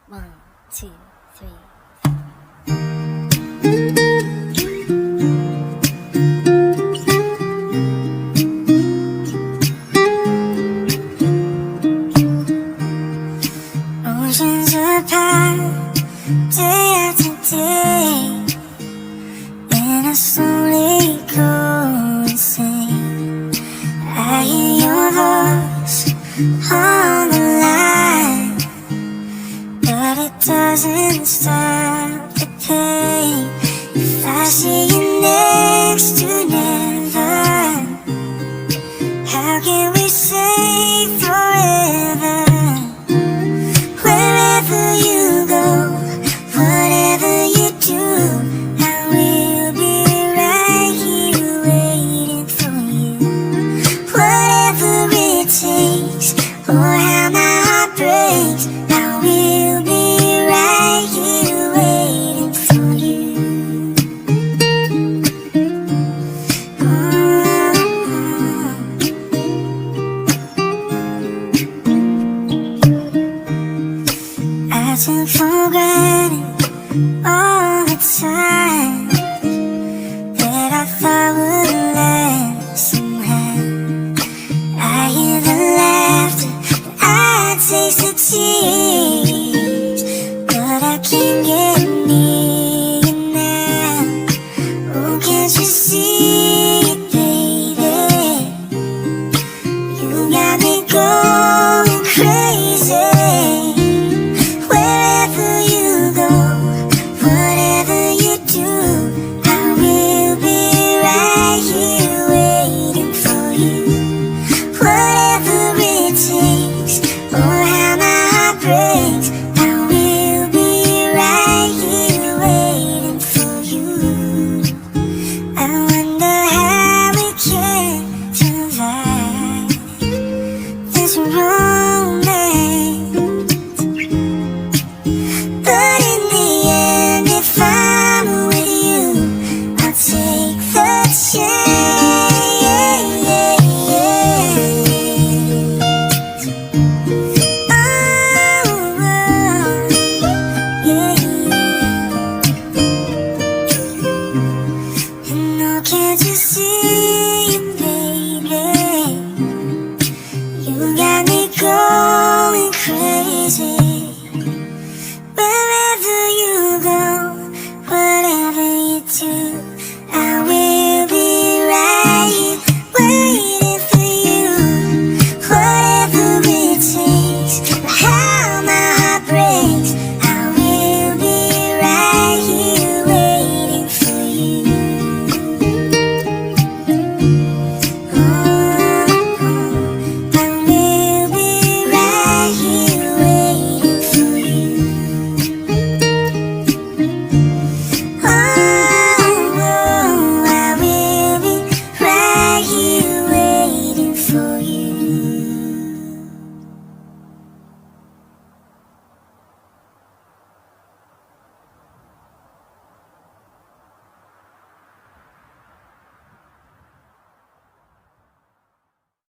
One, two, three. Oceans apart, day after day, and I slowly go insane. I hear your voice on the line, but it doesn't stop the pain. If I see you next to never, how can we say forever? Wherever you go, whatever you do, I will be right here waiting for you. Whatever it takes, or how my heart breaks, I will be right here waiting for you. I took for granted all the time that I thought would last somehow. I hear the laughter, I taste the tears.